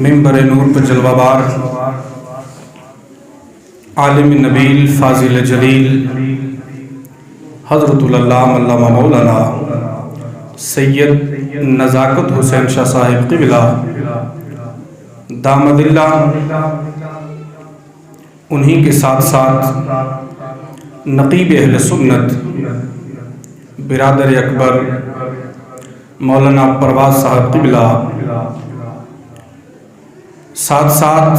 منبر نور پر جلوہ بار عالم نبیل فاضل جلیل حضرت العلامہ علامہ مولانا سید نزاکت حسین شاہ صاحب قبلہ دامد اللہ، انہی کے ساتھ ساتھ نقیب اہل سنت برادر اکبر مولانا پرواز صاحب قبلہ، ساتھ ساتھ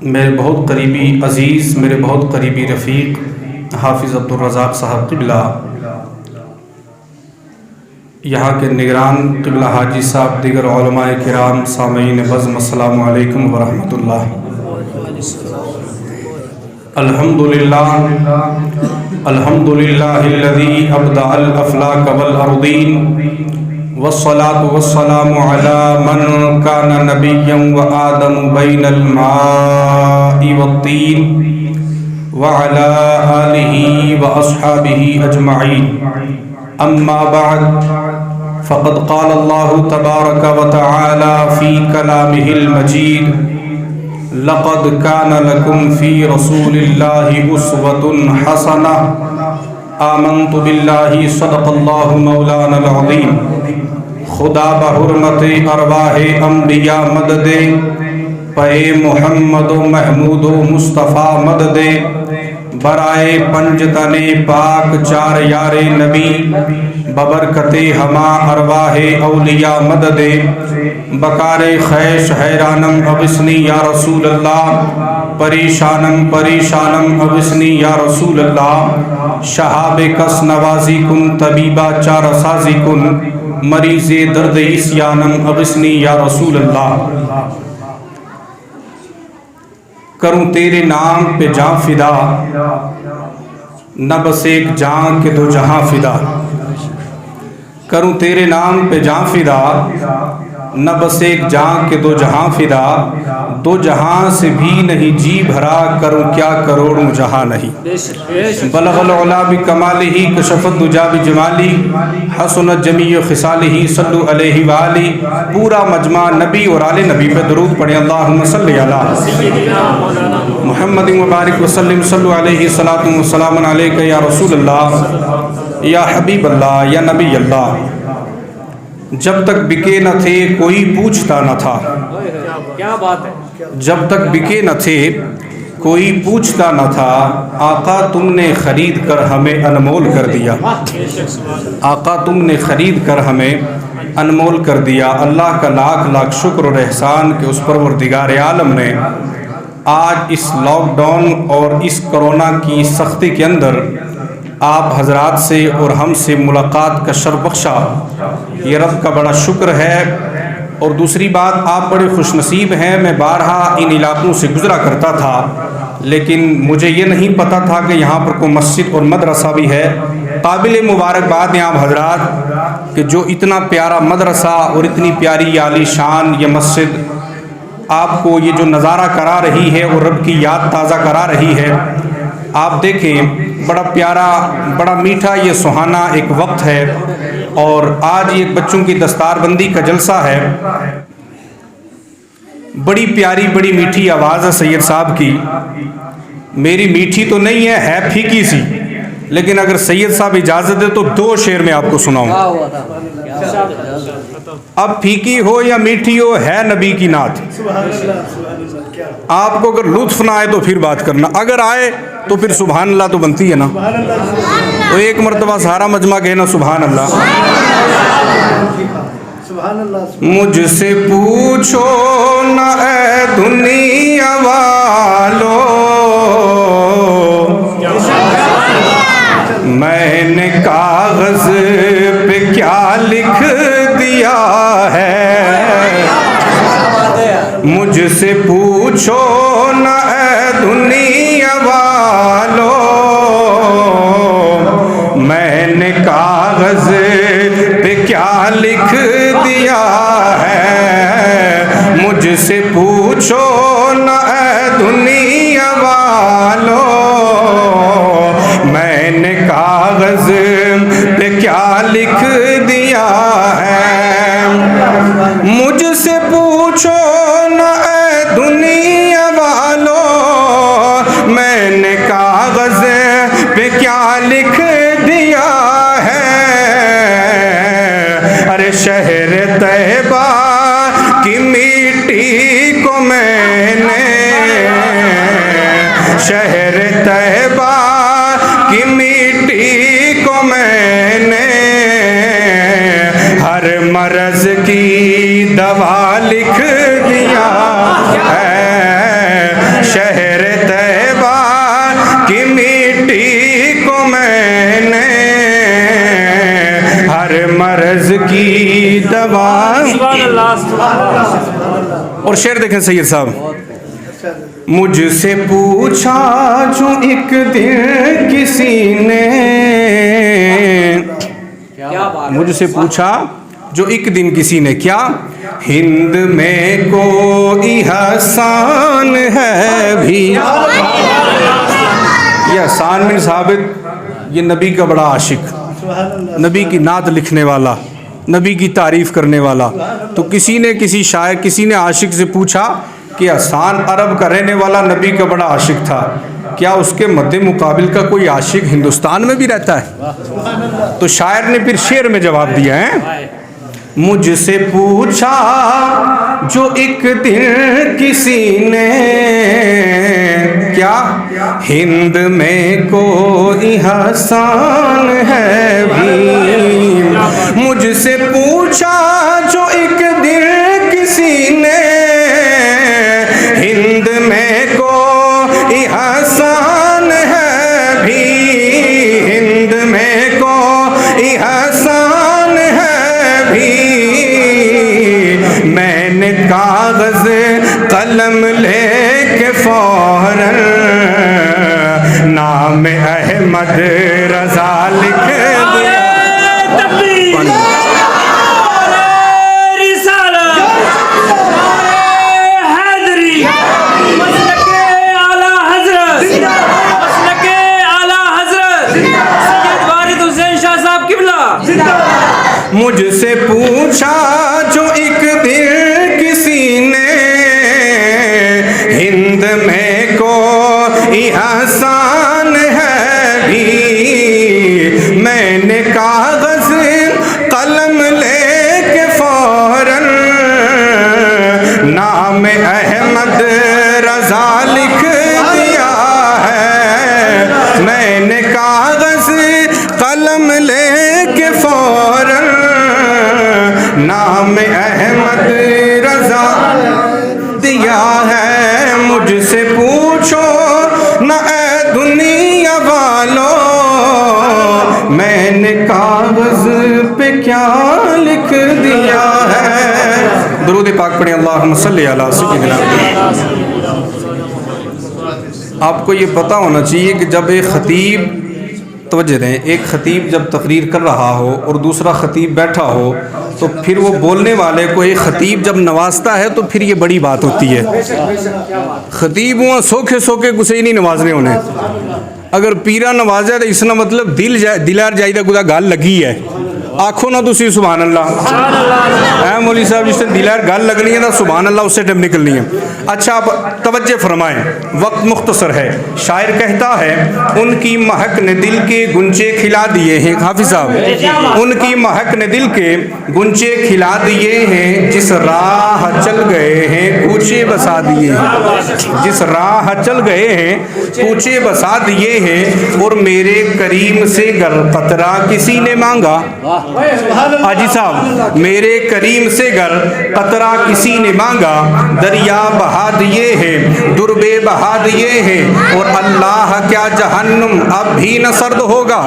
میرے بہت قریبی عزیز، میرے بہت قریبی رفیق حافظ عبدالرزاق صاحب قبلہ، یہاں کے نگران قبلہ حاجی صاحب، دیگر علماء کرام، سامعین بزم، السلام علیکم ورحمۃ اللہ۔ الحمدللہ الذی ابدع الافلاک والارضین والصلاة والسلام علی من کان نبیا وآدم بین الماء والطین وعلی آلہ واصحابہ اجمعین، اما بعد فقد قال اللہ تبارک وتعالی فی کلامہ المجید لقد كان لكم في رسول الله أسوة حسنة آمنت بالله صدق الله مولانا العظیم۔ خدا بحرمت ارواح انبیاء مدد پے محمد و محمود و مصطفیٰ مدد برائے پنجتن پاک چار یار نبی ببرکت ہما ارواح اولیاء مدد بکار خیش حیرانم اغثنی یا رسول اللہ، پریشانم پریشانم اغثنی یا رسول اللہ، شہاب کس نوازی کن طبیبہ چار سازی کن، مریض درد عصیانم اغثنی یا رسول اللہ۔ کروں تیرے نام پہ جاں فدا، نہ بس ایک جاں کے دو جہاں فدا، کروں تیرے نام پہ جاں فدا، نہ بس ایک جاں کے دو جہاں فدا، دو جہاں سے بھی نہیں جی بھرا، کروں کیا کروڑوں جہاں نہیں۔ بلغ العلا بکمالہ کشف الدجا بجمالہ حسنت جمیع خصالہ صلو علیہ وآلہ۔ پورا مجمع نبی اور آل نبی پہ درود پڑھیں، اللہم صلی علی محمد مبارک وسلم، صلو علیہ صلاۃ وسلام علیک یا رسول اللہ یا حبیب اللہ یا نبی اللہ۔ جب تک بکے نہ تھے کوئی پوچھتا نہ تھا، کیا بات ہے، جب تک بکے نہ تھے کوئی پوچھتا نہ تھا، آقا تم نے خرید کر ہمیں انمول کر دیا، آقا تم نے خرید کر ہمیں انمول کر دیا۔ اللہ کا لاکھ لاکھ شکر اور احسان کہ اس پروردگار عالم نے آج اس لاک ڈاؤن اور اس کرونا کی سختی کے اندر آپ حضرات سے اور ہم سے ملاقات کا شرف بخشا، یہ رب کا بڑا شکر ہے۔ اور دوسری بات، آپ بڑے خوش نصیب ہیں، میں بارہا ان علاقوں سے گزرا کرتا تھا لیکن مجھے یہ نہیں پتہ تھا کہ یہاں پر کوئی مسجد اور مدرسہ بھی ہے۔ قابل مبارکباد ہیں آپ حضرات کہ جو اتنا پیارا مدرسہ اور اتنی پیاری عالی شان یہ مسجد آپ کو یہ جو نظارہ کرا رہی ہے اور رب کی یاد تازہ کرا رہی ہے۔ آپ دیکھیں بڑا پیارا، بڑا میٹھا یہ سہانا ایک وقت ہے، اور آج یہ بچوں کی دستار بندی کا جلسہ ہے۔ بڑی پیاری بڑی میٹھی آواز ہے سید صاحب کی، میری میٹھی تو نہیں ہے پھیکی سی، لیکن اگر سید صاحب اجازت دے تو دو شعر میں آپ کو سناؤں۔ اب پھیکی ہو یا میٹھی ہو، ہے نبی کی نعت۔ آپ کو اگر لطف نہ آئے تو پھر بات کرنا، اگر آئے تو پھر سبحان اللہ تو بنتی ہے نا۔ تو ایک مرتبہ سارا مجمع کہنا سبحان اللہ۔ مجھ سے پوچھو نہ اے دنیا والو، میں نے کاغذ پہ کیا لکھ دیا ہے، مجھ سے پوچھو نہ اے دنیا والو، میں نے کاغذ پہ کیا لکھ دیا ہے، مجھ سے پوچھو نہ اے دنیا والو، میں نے کاغذ پہ کیا لکھ دیا ہے، مجھ سے پوچھو طیبہ کی مٹی کو میں نے، شہر طیبہ کی مٹی کو میں نے ہر مرض کی دوا لکھ دیا ہے، شہر طیبہ کی مٹی کو میں نے ہر مرض کی دوا۔ سبحان اللہ سبحان اللہ۔ اور شعر دیکھیں سید صاحب، مجھ سے پوچھا جو ایک دن کسی نے، کیا بات ہے، مجھ سے پوچھا جو ایک دن کسی نے، کیا ہند میں کوئی حسان ہے بھی؟ یہ حسان بن ثابت یہ نبی کا بڑا عاشق، نبی کی نعت لکھنے والا، نبی کی تعریف کرنے والا، تو کسی نے کسی شاعر کسی نے عاشق سے پوچھا کہ حسان عرب کا رہنے والا نبی کا بڑا عاشق تھا، کیا اس کے مد مقابل کا کوئی عاشق ہندوستان میں بھی رہتا ہے؟ تو شاعر نے پھر شعر میں جواب دیا ہے، مجھ سے پوچھا جو ایک دن کسی نے، کیا ہند میں کوئی حسان ہے بھی؟ مجھ سے پوچھا جو ایک دن کسی نے، ہند میں کوئی حسان ہے بھی، ہند میں کوئی حسان ہے بھی، میں نے کاغذ قلم لے کے فوراً نام احمد رضا لکھ دیا۔ مجھ سے پوچھا جو ایک دن کسی نے، ہند میں کوئی حسان ہے بھی، میں نے کاغذ قلم لے کے فوراً نام احمد رضا لکھ دیا ہے، میں نے کاغذ قلم لے کے فوراً نام احمد رضا دیا ہے۔ مجھ سے پوچھو نہ اے دنیا والو، میں نے کاغذ پہ کیا لکھ دیا ہے۔ درود پاک پڑھیں، اللہم صلی علی سیدنا۔ آپ کو یہ پتہ ہونا چاہیے کہ جب ایک خطیب، توجہ دیں، ایک خطیب جب تقریر کر رہا ہو اور دوسرا خطیب بیٹھا ہو تو پھر وہ بولنے والے کو ایک خطیب جب نوازتا ہے تو پھر یہ بڑی بات ہوتی ہے۔ خطیب ہوا سوکھے سوکھے کسے ہی نہیں نوازنے انہیں، اگر پیرا نوازا تو اس کا مطلب دلار جائیدہ گدا گال لگی ہے، آنکھوں نہ تسی سبحان اللہ، اے مولوی صاحب جس سے دلار گال لگنی ہے نا سبحان اللہ اس سے ٹائم نکلنی ہے۔ اچھا آپ توجہ فرمائیں، وقت مختصر ہے۔ شاعر کہتا ہے ان کی مہک نے دل کے گنچے کھلا دیے ہیں، حافظ صاحب، ان کی مہک نے دل کے گنچے کھلا دیے ہیں، جس راہ چل گئے ہیں کوچے بسا دیے ہیں، جس راہ چل گئے ہیں کوچے بسا دیے ہیں، اور میرے کریم سے گر قطرہ کسی نے مانگا، حاجی صاحب میرے کریم سے گر قطرہ کسی نے مانگا، دریا بہا دیے ہیں دربے بہا دیے ہیں، اور اللہ کیا جہنم اب بھی نہ سرد ہوگا۔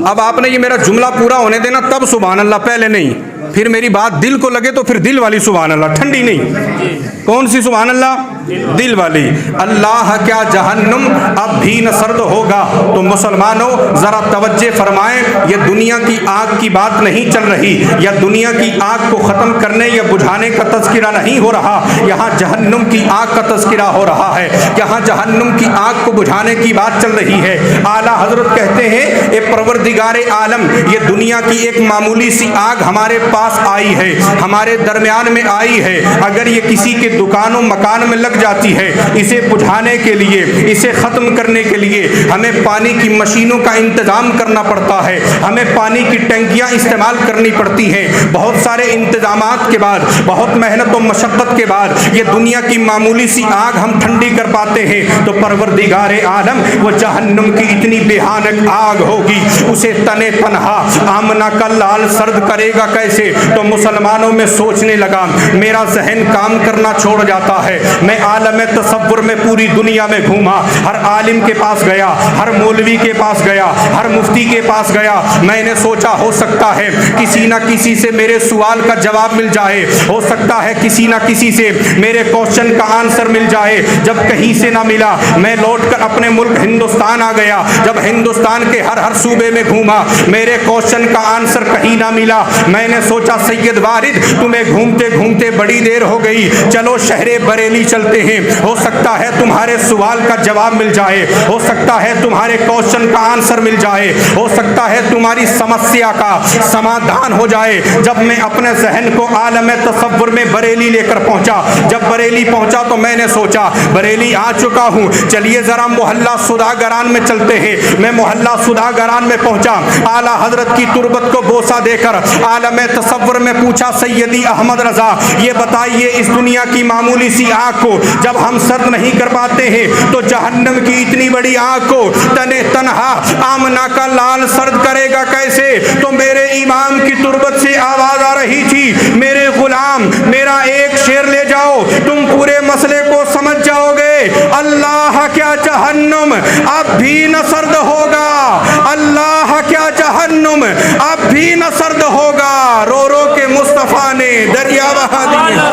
اب آپ نے یہ میرا جملہ پورا ہونے دینا تب سبحان اللہ، پہلے نہیں، پھر میری بات دل کو لگے تو پھر دل والی سبحان اللہ، ٹھنڈی نہیں۔ کون سی سبحان اللہ؟ دل والی۔ اللہ کیا جہنم اب بھی نہ سرد ہوگا۔ تو مسلمانوں ذرا توجہ فرمائیں، یہ دنیا کی آگ کی بات نہیں چل رہی، یا دنیا کی آگ کو ختم کرنے یا بجھانے کا تذکرہ نہیں ہو رہا، یہاں جہنم کی آگ کا تذکرہ ہو رہا ہے، یہاں جہنم کی آگ کو بجھانے کی بات چل رہی ہے۔ اعلیٰ حضرت کہتے ہیں اے پروردگار عالم، یہ دنیا کی ایک معمولی سی آگ ہمارے پاس پاس آئی ہے، ہمارے درمیان میں آئی ہے، اگر یہ کسی کے دکان و مکان میں لگ جاتی ہے، اسے بجھانے کے لیے، اسے ختم کرنے کے لیے ہمیں پانی کی مشینوں کا انتظام کرنا پڑتا ہے، ہمیں پانی کی ٹینکیاں استعمال کرنی پڑتی ہیں، بہت سارے انتظامات کے بعد، بہت محنت و مشقت کے بعد یہ دنیا کی معمولی سی آگ ہم ٹھنڈی کر پاتے ہیں، تو پروردگار عالم وہ جہنم کی اتنی بھیانک آگ ہوگی، اسے تنے تنہا آمنہ کا لال سرد کرے گا کیسے؟ تو مسلمانوں میں سوچنے لگا، میرا ذہن کام کرنا چھوڑ جاتا ہے، میں عالم تصور میں پوری دنیا میں گھوما، ہر عالم کے پاس گیا، ہر مولوی کے پاس گیا، ہر مفتی کے پاس گیا، میں نے سوچا ہو سکتا ہے کسی نہ کسی سے میرے سوال کا جواب مل جائے، ہو سکتا ہے کسی نہ کسی سے میرے کوشچن کا آنسر مل جائے، جب کہیں سے نہ ملا میں لوٹ کر اپنے ملک ہندوستان آ گیا، جب ہندوستان کے ہر صوبے میں گھوما میرے کوشچن کا آنسر کہیں نہ ملا، میں نے سوچا سید وارد تمہیں گھومتے گھومتے بڑی دیر ہو گئی، چلو شہر بریلی چلتے ہیں، ہو سکتا ہے تمہارے سوال کا جواب مل جائے، ہو سکتا ہے تمہارے کوشچن کا آنسر مل جائے، ہو سکتا ہے تمہاری سمسیا کا سمادھان ہو جائے۔ جب میں اپنے ذہن کو عالم تصور میں بریلی لے کر پہنچا، جب بریلی پہنچا تو میں نے سوچا بریلی آ چکا ہوں، چلیے ذرا محلہ سوداگران میں چلتے ہیں۔ میں محلہ سوداگران میں پہنچا، اعلیٰ حضرت کی تربت کو بوسہ دے کر عالم تصور میں پوچھا سیدی احمد رضا یہ بتائیے اس دنیا کی معمولی سی آگ کو جب ہم سرد نہیں کر پاتے ہیں تو جہنم کی اتنی بڑی آگ کو تنے تنہا آمنہ کا لال سرد کرے گا کیسے؟ تو میرے امام کی تربت سے آواز آ رہی تھی، میرے غلام میرا ایک شعر لے جاؤ تم پورے مسئلے کو سمجھ جاؤ گے، اللہ کیا جہنم اب بھی نہ سرد ہوگا، اللہ کیا جہنم اب بھی نہ سرد ہوگا، رو رو کے مصطفیٰ نے دریا بہا دیا،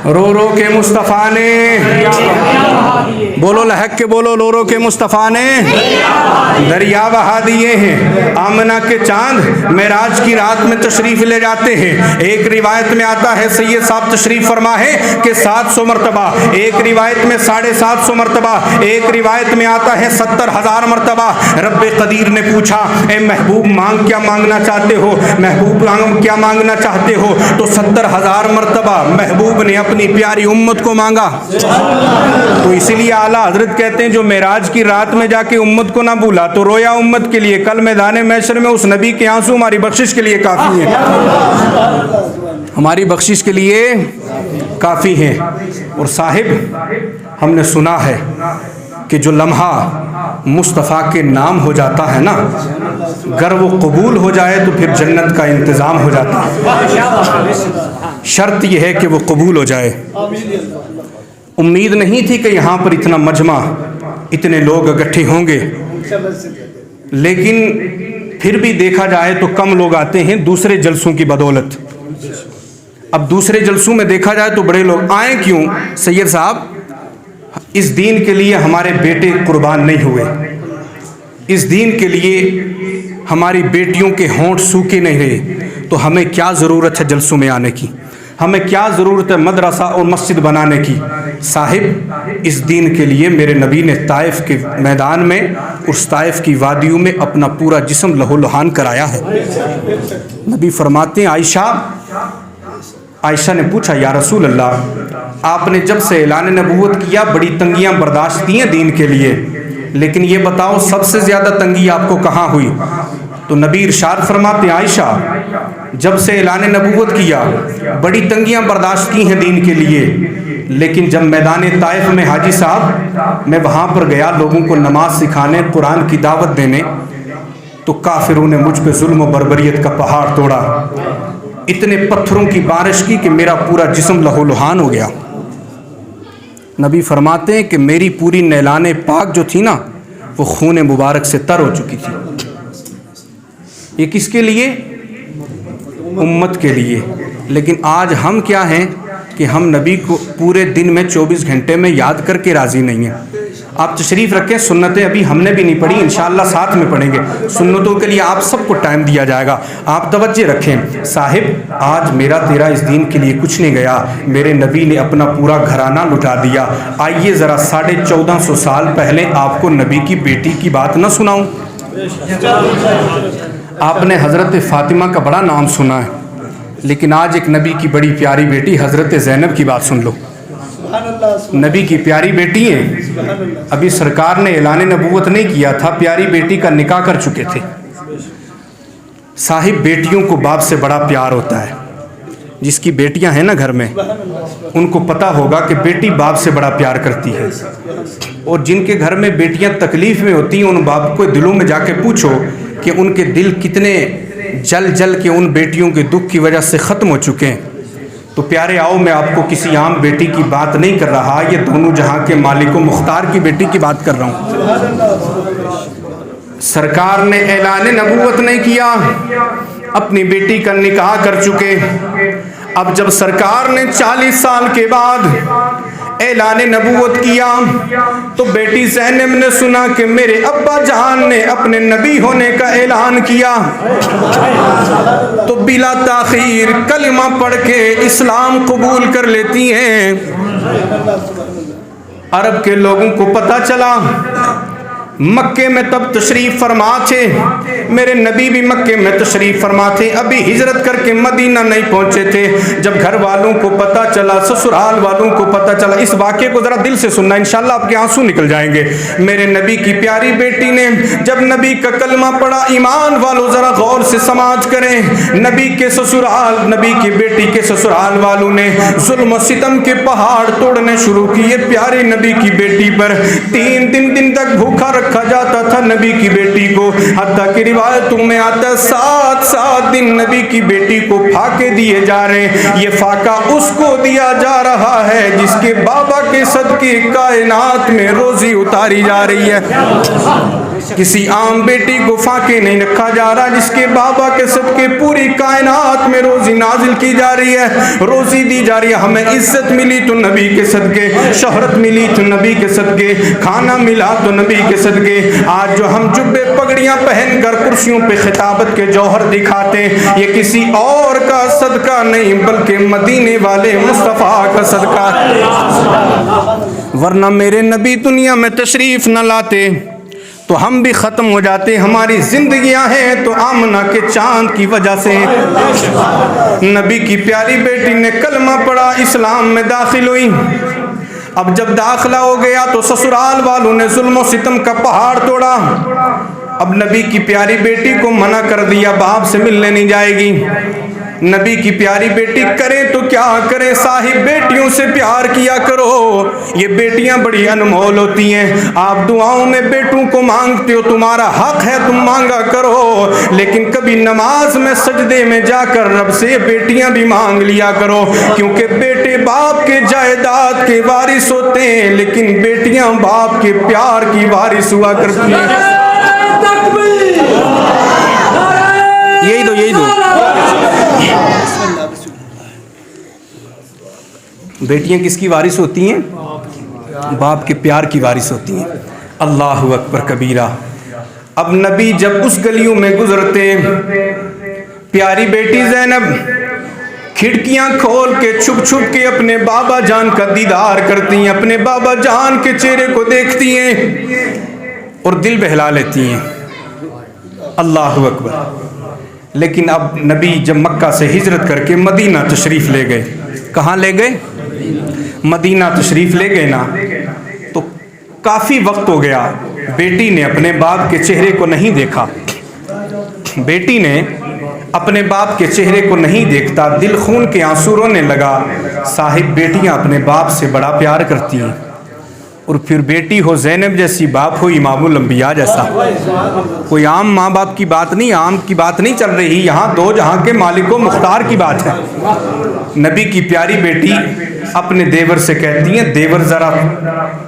رو رو کے مصطفیٰ نے، بولو لہک کے بولو، رو رو کے مصطفیٰ نے دریا بہا دیے ہیں۔ آمنہ کے چاند معراج کی رات میں تشریف لے جاتے ہیں، ایک روایت میں آتا ہے سید صاحب تشریف فرما ہے کہ 700 مرتبہ، ایک روایت میں 750 مرتبہ، ایک روایت میں آتا ہے 70,000 مرتبہ۔ رب قدیر نے پوچھا اے محبوب مانگ کیا مانگنا چاہتے ہو، محبوب کیا مانگنا چاہتے ہو؟ تو 70,000 مرتبہ محبوب نے اپنی پیاری امت کو مانگا۔ تو اسی لیے اعلیٰ حضرت کہتے ہیں جو معراج کی رات میں جا کے امت کو نہ بھولا تو رویا امت کے لیے، کل میدان محشر میں اس نبی کے آنسو ہماری بخشش کے لیے کافی ہیں، ہماری بخشش کے لیے کافی ہیں۔ اور صاحب ہم نے سنا ہے کہ جو لمحہ مصطفیٰ کے نام ہو جاتا ہے نا، اگر وہ قبول ہو جائے تو پھر جنت کا انتظام ہو جاتا ہے، شرط یہ ہے کہ وہ قبول ہو جائے۔ امید نہیں تھی کہ یہاں پر اتنا مجمع، اتنے لوگ اکٹھے ہوں گے، لیکن پھر بھی دیکھا جائے تو کم لوگ آتے ہیں دوسرے جلسوں کی بدولت۔ اب دوسرے جلسوں میں دیکھا جائے تو بڑے لوگ آئیں کیوں؟ سید صاحب اس دین کے لیے ہمارے بیٹے قربان نہیں ہوئے، اس دین کے لیے ہماری بیٹیوں کے ہونٹ سوکھے نہیں رہے، تو ہمیں کیا ضرورت ہے جلسوں میں آنے کی، ہمیں کیا ضرورت ہے مدرسہ اور مسجد بنانے کی؟ صاحب اس دین کے لیے میرے نبی نے طائف کے میدان میں، اس طائف کی وادیوں میں اپنا پورا جسم لہو لہان کرایا ہے۔ نبی فرماتے ہیں عائشہ نے پوچھا یا رسول اللہ آپ نے جب سے اعلان نبوت کیا بڑی تنگیاں برداشت کی ہیں دین کے لیے، لیکن یہ بتاؤ سب سے زیادہ تنگی آپ کو کہاں ہوئی؟ تو نبی ارشاد فرماتے ہیں عائشہ جب سے اعلان نبوت کیا بڑی تنگیاں برداشت کی ہیں دین کے لیے، لیکن جب میدان طائف میں حاجی صاحب میں وہاں پر گیا لوگوں کو نماز سکھانے، قرآن کی دعوت دینے، تو کافروں نے مجھ پہ ظلم و بربریت کا پہاڑ توڑا، اتنے پتھروں کی بارش کی کہ میرا پورا جسم لہو لہان ہو گیا۔ نبی فرماتے ہیں کہ میری پوری نیلان پاک جو تھی نا وہ خون مبارک سے تر ہو چکی تھی۔ یہ کس کے لیے؟ امت کے لیے۔ لیکن آج ہم کیا ہیں کہ ہم نبی کو پورے دن میں 24 گھنٹے میں یاد کر کے راضی نہیں ہیں۔ آپ تشریف رکھیں، سنتیں ابھی ہم نے بھی نہیں پڑھی، انشاءاللہ ساتھ میں پڑھیں گے، سنتوں کے لیے آپ سب کو ٹائم دیا جائے گا، آپ توجہ رکھیں۔ صاحب آج میرا تیرا اس دین کے لیے کچھ نہیں گیا، میرے نبی نے اپنا پورا گھرانہ لٹا دیا۔ آئیے ذرا 1450 سال پہلے آپ کو نبی کی بیٹی کی بات نہ سناؤں۔ آپ نے حضرت فاطمہ کا بڑا نام سنا ہے، لیکن آج ایک نبی کی بڑی پیاری بیٹی حضرت زینب کی بات سن لو۔ نبی کی پیاری بیٹی ہیں، ابھی سرکار نے اعلان نبوت نہیں کیا تھا، پیاری بیٹی کا نکاح کر چکے تھے۔ صاحب بیٹیوں کو باپ سے بڑا پیار ہوتا ہے، جس کی بیٹیاں ہیں نا گھر میں ان کو پتہ ہوگا کہ بیٹی باپ سے بڑا پیار کرتی ہے، اور جن کے گھر میں بیٹیاں تکلیف میں ہوتی ہیں ان باپ کو دلوں میں جا کے پوچھو کہ ان کے دل کتنے جل جل کے ان بیٹیوں کے دکھ کی وجہ سے ختم ہو چکے ہیں۔ تو پیارے آؤ، میں آپ کو کسی عام بیٹی کی بات نہیں کر رہا، یہ دونوں جہاں کے مالک و مختار کی بیٹی کی بات کر رہا ہوں۔ سرکار نے اعلان نبوت نہیں کیا، اپنی بیٹی کا نکاح کر چکے۔ اب جب سرکار نے 40 سال کے بعد اعلان نبوت کیا تو بیٹی زینب نے سنا کہ میرے ابا جان نے اپنے نبی ہونے کا اعلان کیا، تو بلا تاخیر کلمہ پڑھ کے اسلام قبول کر لیتی ہیں۔ عرب کے لوگوں کو پتہ چلا، مکے میں تب تشریف فرما تھے، میرے نبی بھی مکے میں تشریف فرما تھے، ابھی ہجرت کر کے مدینہ نہیں پہنچے تھے۔ جب گھر والوں کو پتہ چلا، سسرال والوں کو پتہ چلا، اس واقعے کو ذرا دل سے سننا، انشاءاللہ آپ کے آنسو نکل جائیں گے۔ میرے نبی کی پیاری بیٹی نے جب نبی کا کلمہ پڑھا، ایمان والوں ذرا غور سے سماعت کریں، نبی کے سسرال، نبی کی بیٹی کے سسرال والوں نے ظلم و ستم کے پہاڑ توڑنے شروع کیے پیارے نبی کی بیٹی پر۔ 3 دن تک بھوکا رکھا جاتا تھا نبی کی بیٹی کو، حتیٰ کہ روایتوں میں آتا 7 دن نبی کی بیٹی کو پھاکے دیے جا رہے ہیں۔ یہ فاقہ اس کو دیا جا رہا ہے جس کے بابا کے صدقے کائنات میں روزی اتاری جا رہی ہے۔ کسی عام بیٹی کو فاقے نہیں رکھا جا رہا، جس کے بابا کے صدقے پوری کائنات میں روزی نازل کی جا رہی ہے، روزی دی جا رہی ہے۔ ہمیں عزت ملی تو نبی کے صدقے، شہرت ملی تو نبی کے صدقے، کھانا ملا تو نبی کے صدقے۔ آج جو ہم جبے پگڑیاں پہن کر کرسیوں پہ خطابت کے جوہر دکھاتے، یہ کسی اور کا صدقہ نہیں بلکہ مدینے والے مصطفیٰ کا صدقہ ہے۔ ورنہ میرے نبی دنیا میں تشریف نہ لاتے تو ہم بھی ختم ہو جاتے۔ ہماری زندگیاں ہیں تو آمنہ کے چاند کی وجہ سے۔ نبی کی پیاری بیٹی نے کلمہ پڑھا، اسلام میں داخل ہوئی۔ اب جب داخلہ ہو گیا تو سسرال والوں نے ظلم و ستم کا پہاڑ توڑا۔ اب نبی کی پیاری بیٹی کو منع کر دیا، باپ سے ملنے نہیں جائے گی۔ نبی کی پیاری بیٹی کرے تو کیا کرے، صاحب بیٹیوں سے پیار کیا کرو، یہ بیٹیاں بڑی انمول ہوتی ہیں۔ آپ دعاؤں میں بیٹوں کو مانگتے ہو، تمہارا حق ہے، تم مانگا کرو، لیکن کبھی نماز میں سجدے میں جا کر رب سے بیٹیاں بھی مانگ لیا کرو، کیونکہ بیٹے باپ کے جائیداد کے وارث ہوتے ہیں لیکن بیٹیاں باپ کے پیار کی وارث ہوا کرتی ہیں۔ یہی دو بیٹیاں کس کی وارث ہوتی ہیں؟ باپ کے پیار کی وارث ہوتی ہیں۔ اللہ اکبر کبیرہ۔ اب نبی جب اس گلیوں میں گزرتے، پیاری بیٹی زینب کھڑکیاں کھول کے چھپ چھپ کے اپنے بابا جان کا دیدار کرتی ہیں، اپنے بابا جان کے چہرے کو دیکھتی ہیں اور دل بہلا لیتی ہیں۔ اللہ اکبر۔ لیکن اب نبی جب مکہ سے ہجرت کر کے مدینہ تشریف لے گئے، کہاں لے گئے؟ مدینہ تشریف لے گئے نا، تو کافی وقت ہو گیا، بیٹی نے اپنے باپ کے چہرے کو نہیں دیکھا۔ بیٹی نے اپنے باپ کے چہرے کو نہیں دیکھتا، دل خون کے آنسو رونے لگا۔ صاحب بیٹیاں اپنے باپ سے بڑا پیار کرتی ہیں، اور پھر بیٹی ہو زینب جیسی، باپ ہو امام الانبیاء جیسا۔ کوئی عام ماں باپ کی بات نہیں، عام کی بات نہیں چل رہی یہاں، دو جہاں کے مالک و مختار کی بات ہے۔ نبی کی پیاری بیٹی اپنے دیور سے کہتی ہیں، دیور ذرا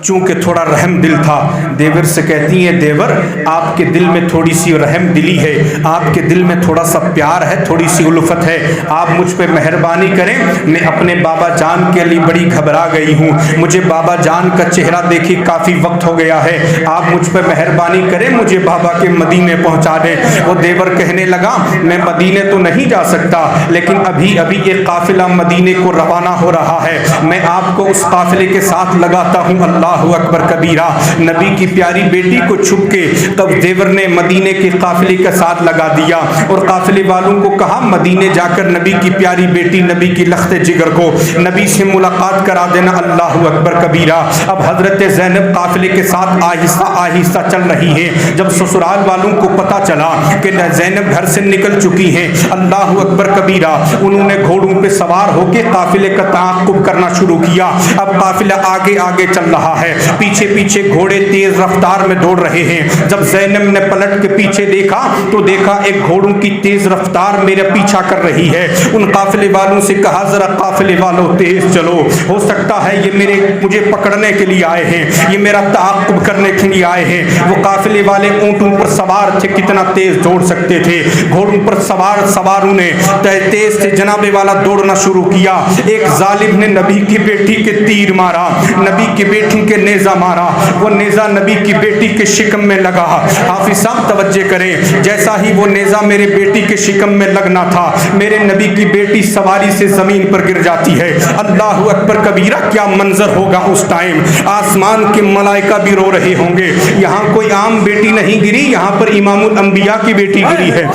چونکہ تھوڑا رحم دل تھا، دیور سے کہتی ہیں دیور آپ کے دل میں تھوڑی سی رحم دلی ہے، آپ کے دل میں تھوڑا سا پیار ہے، تھوڑی سی الفت ہے، آپ مجھ پہ مہربانی کریں، میں اپنے بابا جان کے لیے بڑی گھبرا گئی ہوں، مجھے بابا جان کا چہرہ دیکھی کافی وقت ہو گیا ہے، آپ مجھ پہ مہربانی کریں، مجھے بابا کے مدینے پہنچا دیں۔ وہ دیور کہنے لگا میں مدینے تو نہیں جا سکتا، لیکن ابھی ایک قافلہ مدینے کو روانہ ہو رہا ہے، میں آپ کو اس قافلے کے ساتھ لگاتا ہوں۔ اللہ اکبر کبیرہ۔ نبی کی پیاری بیٹی کو چھپ کے تب دیور نے مدینے کے قافلے کے ساتھ لگا دیا اور قافلے والوں کو کہا مدینے جا کر نبی کی پیاری بیٹی نبی کی لخت جگر کو نبی سے ملاقات کرا دینا۔ اللہ اکبر کبیرہ۔ اب حضرت زینب قافلے کے ساتھ آہستہ آہستہ چل رہی ہیں۔ جب سسرال والوں کو پتا چلا کہ زینب گھر سے نکل چکی ہیں، اللہ اکبر کبیرہ، انہوں نے گھوڑوں پہ سوار ہو کے قافلے کا تعاقب کرنا شروع کیا۔ اب قافلہ آگے آگے چل رہا ہے، پیچھے پیچھے گھوڑے تیز رفتار میں دوڑ رہے ہیں۔ جب زینب نے پلٹ کے پیچھے دیکھا تو دیکھا ایک گھوڑوں کی تیز رفتار میرا پیچھا کر رہی ہے۔ ان قافلے والوں سے کہا ذرا قافلے والوں تیز چلو، ہو سکتا ہے یہ مجھے پکڑنے کے لیے آئے ہیں، یہ میرا تعاقب کرنے کے لیے آئے ہیں۔ وہ قافلے والے اونٹوں پر سوار تھے، کتنا تیز دوڑ سکتے تھے۔ گھوڑوں پر سواروں نے تیز سے جناب والا دوڑنا شروع کیا۔ ایک ظالم نے نبی کی بیٹی کے تیر مارا، نبی کی بیٹی کے نیزہ مارا، وہ نیزہ نبی کی بیٹی کے شکم میں لگا۔ حافظ صاحب توجہ کریں، جیسا ہی وہ نیزہ میرے بیٹی کے شکم میں لگنا تھا، میرے نبی کی بیٹی سواری سے زمین پر گر جاتی ہے۔ اللہ اکبر کبیرہ، کیا منظر ہوگا اس ٹائم۔ آسمان کے ملائکہ بھی رو رہے ہوں گے۔ یہاں کوئی عام بیٹی نہیں گری، یہاں پر امام الانبیاء کی بیٹی گری ہے۔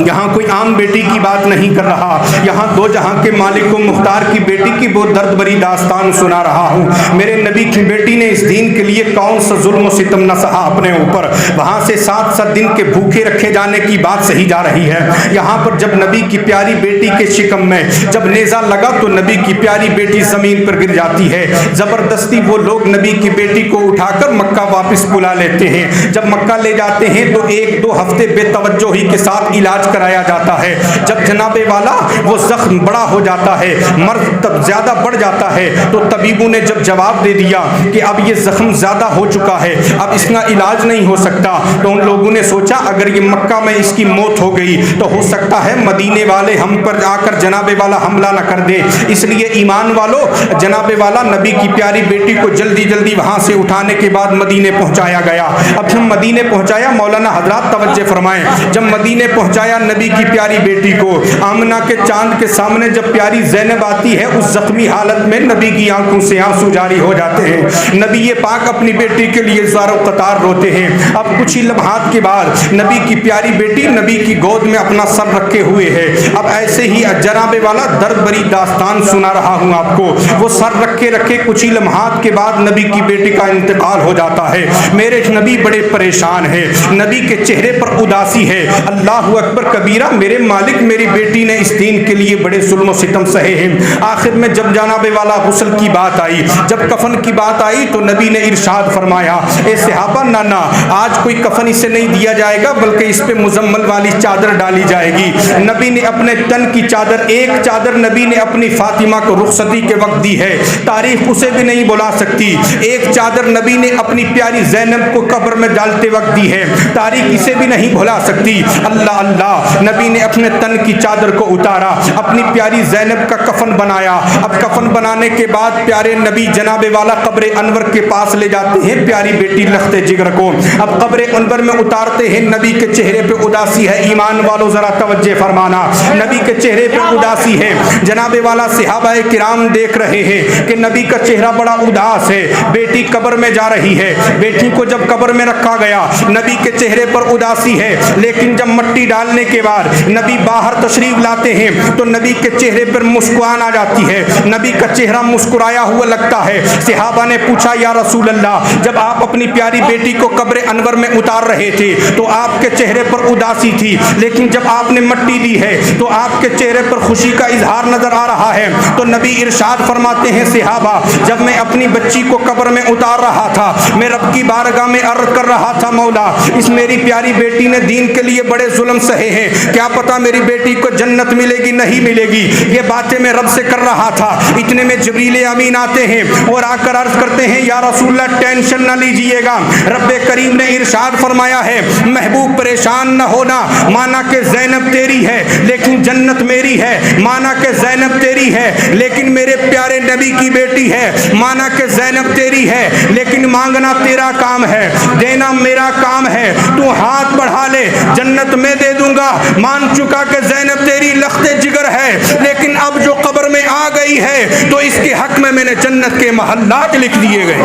یہاں کوئی عام بیٹی کی بات نہیں کر رہا، یہاں دو جہاں کے مالک و مختار کی بیٹی کی بہت درد بری داستان سنا رہا ہوں۔ میرے نبی کی بیٹی نے اس دین کے لیے کون سا ظلم و ستم نہ سہا اپنے اوپر، وہاں سے 7 دن کے بھوکے رکھے جانے کی بات صحیح جا رہی ہے۔ یہاں پر جب نبی کی پیاری بیٹی کے شکم میں جب نیزہ لگا تو نبی کی پیاری بیٹی زمین پر گر جاتی ہے۔ زبردستی وہ لوگ نبی کی بیٹی کو اٹھا کر مکہ واپس بلا لیتے ہیں۔ جب مکہ لے جاتے ہیں تو 1-2 ہفتے بے توجہی کے ساتھ علاج کرایا جاتا ہے۔ جب جناب والا وہ زخم بڑا ہو جاتا ہے، مرض تب زیادہ بڑھ جاتا ہے، تو طبیبوں نے جب جواب دے دیا کہ اب یہ زخم زیادہ ہو چکا ہے، اب اس کا علاج نہیں ہو سکتا، تو ان لوگوں نے سوچا اگر یہ مکہ میں اس کی موت ہو گئی تو ہو سکتا ہے مدینے والے ہم پر آ کر جناب والا حملہ نہ کر دے۔ اس لیے ایمان والو، جناب والا نبی کی پیاری بیٹی کو جلدی جلدی وہاں سے اٹھانے کے بعد مدینے پہنچایا گیا۔ اب جب مدینے پہنچایا، مولانا حضرات توجہ فرمائیں، جب مدینے پہنچایا نبی کی پیاری بیٹی کو، آمنہ کے چاند کے سامنے جب پیاری زینب آتی ہے، اس زخمی حالت میں نبی کی آنکھوں سے آنسو جاری ہو جاتے ہیں۔ نبی یہ پاک اپنی بیٹی کے لیے زار و قطار روتے ہیں۔ اب کچھ ہی لمحات کے بعد نبی کی پیاری بیٹی نبی کی گود میں اپنا سر رکھے ہوئے ہے۔ اب ایسے ہی جناب والا درد بری داستان سنا رہا ہوں آپ کو، وہ سر رکھے کچھ ہی لمحات کے بعد نبی کی بیٹی کا انتقال ہو جاتا ہے۔ میرے نبی بڑے پریشان ہیں، نبی کے چہرے پر اداسی ہے۔ اللہ اکبر کبیرہ، میرے مالک میری بیٹی نے اس دین کے لیے بڑے ظلم و ستم سہے ہیں۔ آخر میں جب جناب والا غسل کی بات آئی، جب کفن کی بات آئی تو نبی نے ارشاد فرمایا، اے صحابہ نانا، آج کوئی کفن اسے نہیں دیا جائے گا بلکہ اس پہ مزمل والی چادر ڈالی جائے گی۔ نبی نے اپنے تن کی چادر، ایک چادر نبی نے اپنی فاطمہ کو رخصتی کے وقت دی ہے، تاریخ اسے بھی نہیں بلا سکتی۔ ایک چادر نبی نے اپنی پیاری زینب کو قبر میں ڈالتے وقت دی ہے، تاریخ اسے بھی نہیں بھلا سکتی۔ اللہ اللہ، نبی نے اپنے تن کی چادر کو اتارا، اپنی پیاری زینب کا کفن بنایا۔ اب کفن بنانے کے بعد پیارے نبی جناب والا قبر انور کے پاس لے جاتے ہیں پیاری بیٹی لخت جگر کو۔ اب قبر انور میں اتارتے ہیں، نبی کے چہرے پہ اداسی ہے۔ ایمان والو ذرا توجہ فرمانا، نبی کے چہرے پہ اداسی ہے۔ جناب والا صحابہ کرام دیکھ رہے ہیں کہ نبی کا چہرہ بڑا اداس ہے، بیٹی قبر میں جا رہی ہے۔ بیٹی کو جب قبر میں رکھا گیا، نبی کے چہرے پر اداسی ہے، لیکن جب مٹی ڈالنے کے بعد نبی باہر تشریف لاتے ہیں تو نبی کے چہرے پر مسکان آ جاتی ہے، نبی کا چہرہ مسکرایا ہوا لگتا ہے۔ صحابہ نے پوچھا، یا رسول اللہ، جب آپ اپنی پیاری بیٹی کو قبر انور میں اتار رہے تھے تو آپ کے چہرے پر اداسی تھی، لیکن جب آپ نے مٹی لی ہے تو آپ کے چہرے پر خوشی کا اظہار نظر آ رہا ہے۔ تو نبی ارشاد فرماتے ہیں، صحابہ، جب میں اپنی بچی کو قبر میں اتار رہا تھا، میں رب کی بارگاہ میں عرض کر رہا تھا، مولا، اس میری پیاری بیٹی نے دین کے لیے بڑے ظلم سہے ہیں، کیا پتا میری بیٹی کو جنت ملے گی نہیں ملے گی، یہ باتیں میں رب سے کر رہا تھا۔ اتنے میں جبریل امین آتے ہیں اور آ کر عرض کرتے ہیں، یا رسول اللہ ٹینشن نہ لیجئے گا، رب کریم نے ارشاد فرمایا ہے، محبوب پریشان نہ ہونا، مانا کہ زینب تیری ہے لیکن جنت میری ہے، مانا کہ زینب تیری ہے لیکن میرے پیارے نبی کی بیٹی ہے، مانا کہ زینب تیری ہے لیکن مانگنا تیرا کام ہے، دینا میرا کام ہے، تو ہاتھ بڑھا لے جنت میں دے دوں گا۔ مان چکا کہ زینب تیری لخت جگر ہے، لیکن اب جو قبر میں آ گئی گئی ہے تو اس کے حق میں نے جنت کے محلات لکھ دیے گئے.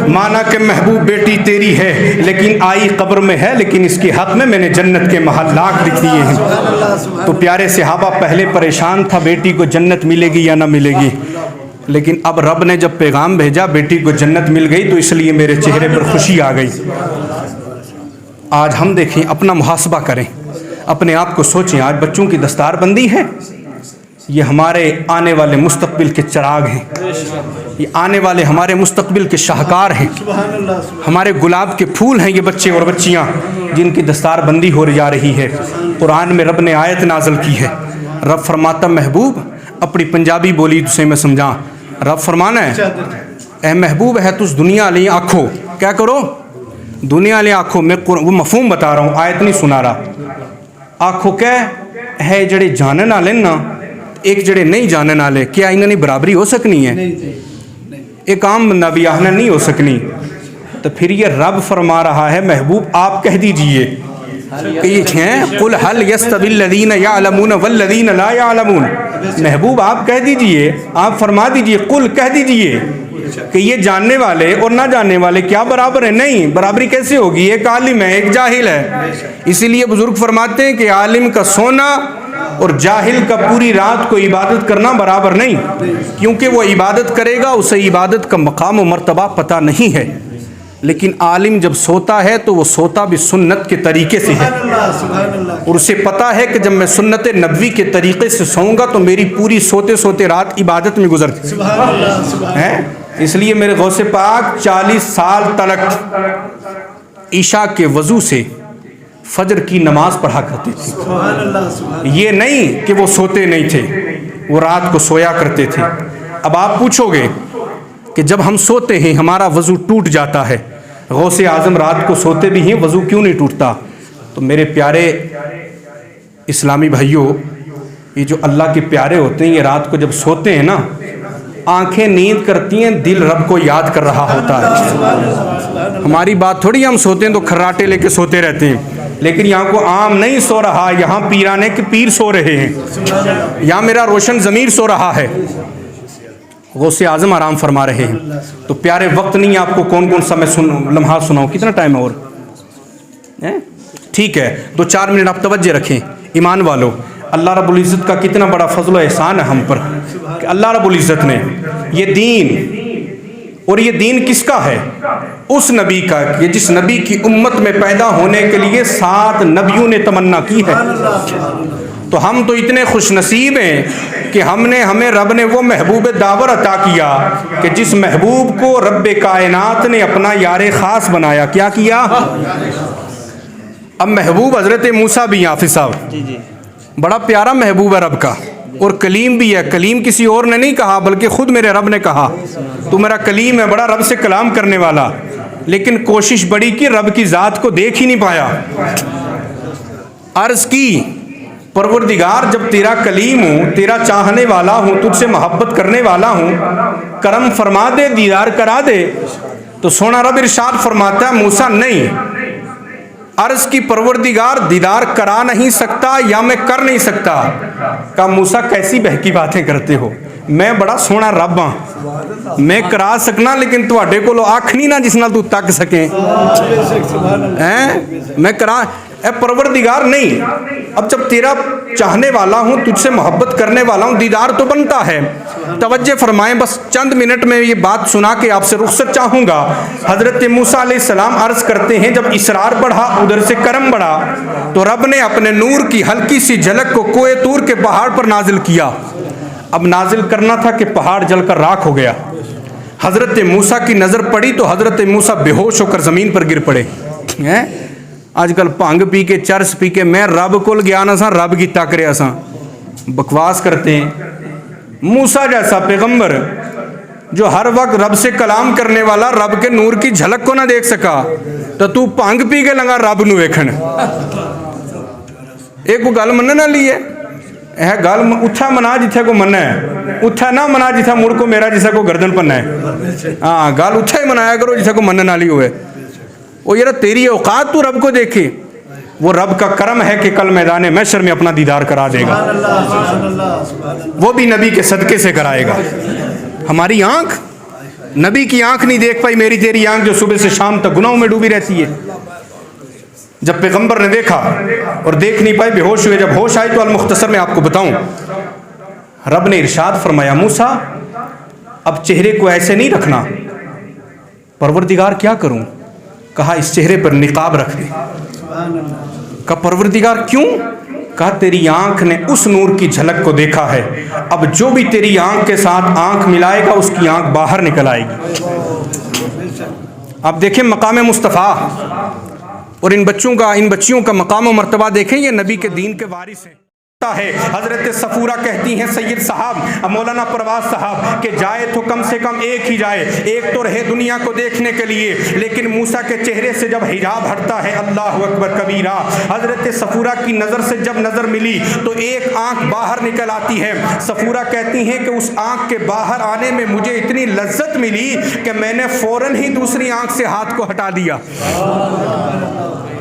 مانا کہ محبوب بیٹی تیری ہے لیکن آئی قبر میں ہے، لیکن اس کے حق میں نے جنت کے محلات لکھ دیے ہیں. تو پیارے صحابہ پہلے پریشان تھا بیٹی کو جنت ملے گی یا نہ ملے گی، لیکن اب رب نے جب پیغام بھیجا بیٹی کو جنت مل گئی تو اس لیے میرے چہرے پر خوشی آ گئی. آج ہم دیکھیں، اپنا محاسبہ کریں، اپنے آپ کو سوچیں. آج بچوں کی دستار بندی ہے، یہ ہمارے آنے والے مستقبل کے چراغ ہیں، یہ آنے والے ہمارے مستقبل کے شاہکار ہیں، ہمارے گلاب کے پھول ہیں یہ بچے اور بچیاں جن کی دستار بندی ہو جا رہی ہے. قرآن میں رب نے آیت نازل کی ہے. رب فرماتا محبوب، اپنی پنجابی بولی تسے میں سمجھا، رب فرمانا ہے اے محبوب ہے تس دنیا لیں آکھو، کیا کرو دنیا لیں آکھو. میں وہ مفہوم بتا رہا ہوں، آیت نہیں سنا رہا. آکھو کیا ہے جڑے جانن والے نا ایک جڑے نہیں جانن والے، کیا انہوں نے برابری ہو سکنی ہے؟ ایک عام بندہ بھی آہنا نہیں ہو سکنی. تو پھر یہ رب فرما رہا ہے محبوب آپ کہہ دیجئے کہ یہ ہیں قل هل يستوي الذين يعلمون والذين لا يعلمون. محبوب آپ کہہ دیجئے، آپ فرما دیجئے، قل کہہ دیجئے کہ یہ جاننے والے اور نہ جاننے والے کیا برابر ہیں؟ نہیں، برابری کیسے ہوگی؟ ایک عالم ہے ایک جاہل ہے. اسی لیے بزرگ فرماتے ہیں کہ عالم کا سونا اور جاہل کا پوری رات کو عبادت کرنا برابر نہیں، کیونکہ وہ عبادت کرے گا اسے عبادت کا مقام و مرتبہ پتہ نہیں ہے. لیکن عالم جب سوتا ہے تو وہ سوتا بھی سنت کے طریقے سے ہے، اور اسے پتہ ہے کہ جب میں سنت نبوی کے طریقے سے سوؤں گا تو میری پوری سوتے سوتے رات عبادت میں گزرتی ہے. اس لیے میرے غوث پاک 40 سال تلک عشاء کے وضو سے فجر کی نماز پڑھا کرتے تھے. یہ نہیں کہ وہ سوتے نہیں تھے، وہ رات کو سویا کرتے تھے. اب آپ پوچھو گے کہ جب ہم سوتے ہیں ہمارا وضو ٹوٹ جاتا ہے، غوث اعظم رات کو سوتے بھی ہیں، وضو کیوں نہیں ٹوٹتا؟ تو میرے پیارے اسلامی بھائیوں، یہ جو اللہ کے پیارے ہوتے ہیں یہ رات کو جب سوتے ہیں نا، آنکھیں نیند کرتی ہیں، دل رب کو یاد کر رہا ہوتا ہے. ہماری بات تھوڑی ہم سوتے ہیں تو کھراٹے لے کے سوتے رہتے ہیں، لیکن یہاں کو عام نہیں سو رہا، یہاں پیرانے کے پیر سو رہے ہیں، یہاں میرا روشن ضمیر سو رہا ہے. غوث اعظم آرام فرما رہے ہیں. تو پیارے وقت نہیں آپ کو کون کون سا میں لمحات سناؤں؟ کتنا ٹائم ہے اور؟ ٹھیک ہے 2-4 منٹ آپ توجہ رکھیں. ایمان والو، اللہ رب العزت کا کتنا بڑا فضل و احسان ہے ہم پر کہ اللہ رب العزت نے یہ دین، اور یہ دین کس کا ہے؟ اس نبی کا کہ جس نبی کی امت میں پیدا ہونے کے لیے 7 نبیوں نے تمنا کی ہے. تو ہم تو اتنے خوش نصیب ہیں کہ ہمیں رب نے وہ محبوب داور عطا کیا کہ جس محبوب کو رب کائنات نے اپنا یار خاص بنایا. کیا کیا؟ اب محبوب حضرت موسیٰ بھی ہیں حافظ صاحب، بڑا پیارا محبوب ہے رب کا، اور کلیم بھی ہے. کلیم کسی اور نے نہیں کہا بلکہ خود میرے رب نے کہا تو میرا کلیم ہے، بڑا رب سے کلام کرنے والا. لیکن کوشش بڑی کی رب کی ذات کو دیکھ ہی نہیں پایا. عرض کی پروردگار جب تیرا کلیم ہوں، تیرا چاہنے والا ہوں، تجھ سے محبت کرنے والا ہوں، کرم فرما دے، دیدار کرا دے. تو سونا رب ارشاد فرماتا ہے موسیٰ نہیں. عرض کی پروردگار دیدار کرا نہیں سکتا یا میں کر نہیں سکتا. کہا موسیٰ کیسی بہکی باتیں کرتے ہو، میں بڑا سونا رب ہاں، میں کرا سکنا لیکن تواڈے کولوں آنکھ نہیں نا جس نال تو تک سکیں. میں کرا اے پروردگار نہیں. اب جب تیرا چاہنے والا ہوں، تجھ سے محبت کرنے والا ہوں، دیدار تو بنتا ہے. توجہ فرمائیں، بس چند منٹ میں یہ بات سنا کے آپ سے رخصت چاہوں گا. حضرت موسیٰ علیہ السلام عرض کرتے ہیں جب اسرار بڑھا ادھر سے کرم بڑھا تو رب نے اپنے نور کی ہلکی سی جھلک کو کوہ طور کے پہاڑ پر نازل کیا. اب نازل کرنا تھا کہ پہاڑ جل کر راکھ ہو گیا. حضرت موسیٰ کی نظر پڑی تو حضرت موسیٰ بے ہوش ہو کر زمین پر گر پڑے. آج کل بھنگ پی کے چرس پی کے میں رب کول گیا نا سا، رب کی تک رہا سا، بکواس کرتے ہیں. موسیٰ جیسا پیغمبر جو ہر وقت رب سے کلام کرنے والا رب کے نور کی جھلک کو نہ دیکھ سکا تو بھنگ پی کے لگا رب نو ویکھن. ایک گل منن والی ہے گل اتھا منا جتھے کو مننا ہے، اتھا نہ منا جتھا مڑ کو میرا جسے کو گردن پننا ہے. ہاں گل اتھا ہی منایا کرو جسے کو منن والی ہوئے. وہ یار تیری اوقات تو رب کو دیکھے. وہ رب کا کرم ہے کہ کل میدان محشر میں اپنا دیدار کرا دے گا, وہ بھی نبی کے صدقے سے کرائے گا. ہماری آنکھ نبی کی آنکھ نہیں دیکھ پائی, میری تیری آنکھ جو صبح سے شام تک گناہوں میں ڈوبی رہتی ہے. جب پیغمبر نے دیکھا اور دیکھ نہیں پائے, بے ہوش ہوئے, جب ہوش آئی تو المختصر میں آپ کو بتاؤں, رب نے ارشاد فرمایا موسیٰ اب چہرے کو ایسے نہیں رکھنا. پروردگار کیا کروں؟ کہا اس چہرے پر نقاب رکھ دے. کہا پروردگار کیوں؟ کہا تیری آنکھ نے اس نور کی جھلک کو دیکھا ہے, اب جو بھی تیری آنکھ کے ساتھ آنکھ ملائے گا اس کی آنکھ باہر نکل آئے گی. آپ دیکھیں مقام مصطفیٰ, اور ان بچیوں کا مقام و مرتبہ دیکھیں, یہ نبی کے دین کے وارث ہیں. ہے حضرت صفورہ کہتی ہیں سید صاحب مولانا پرواز صاحب کہ جائے تو کم سے کم ایک ہی جائے, ایک تو رہے دنیا کو دیکھنے کے لیے, لیکن موسیٰ کے چہرے سے جب حجاب ہٹتا ہے, اللہ اکبر کبیرہ, حضرت صفورہ کی نظر سے جب نظر ملی تو ایک آنکھ باہر نکل آتی ہے. صفورہ کہتی ہیں کہ اس آنکھ کے باہر آنے میں مجھے اتنی لذت ملی کہ میں نے فوراً ہی دوسری آنکھ سے ہاتھ کو ہٹا دیا.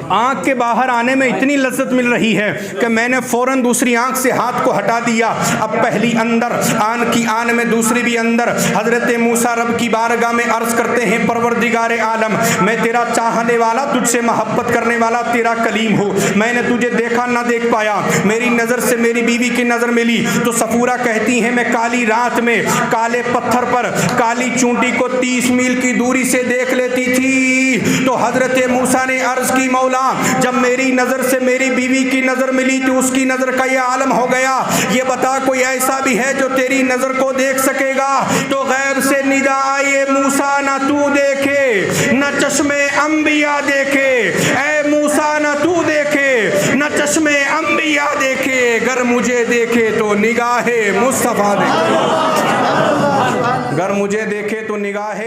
آنکھ کے باہر آنے میں اتنی لذت مل رہی ہے کہ میں نے فوراً دوسری آنکھ سے ہاتھ کو ہٹا دیا. اب پہلی اندر, آن کی آن میں دوسری بھی اندر. حضرت موسیٰ رب کی بارگاہ میں عرض کرتے ہیں پروردگار عالم میں تیرا چاہنے والا, تجھ سے محبت کرنے والا تیرا کلیم ہوں, میں نے تجھے دیکھا نہ دیکھ پایا, میری نظر سے میری بیوی کی نظر ملی. تو صفورہ کہتی ہیں میں کالی رات میں کالے پتھر پر کالی چونٹی کو 30 میل کی دوری سے دیکھ لیتی تھی. تو حضرت موسیٰ نے عرض کی مولا جب میری نظر سے میری بیوی کی نظر ملی تو اس کی نظر کا یہ عالم ہو گیا, یہ بتا کوئی ایسا بھی ہے جو تیری نظر کو دیکھ سکے گا؟ تو غیب سے ندا آئی موسیٰ نہ تو دیکھے نہ چشمے انبیاء دیکھے, اے موسیٰ نہ تو دیکھے نہ چشمے انبیاء دیکھے, گر مجھے دیکھے تو نگاہ مصطفیٰ دیکھے, گر مجھے دیکھے تو نگاہ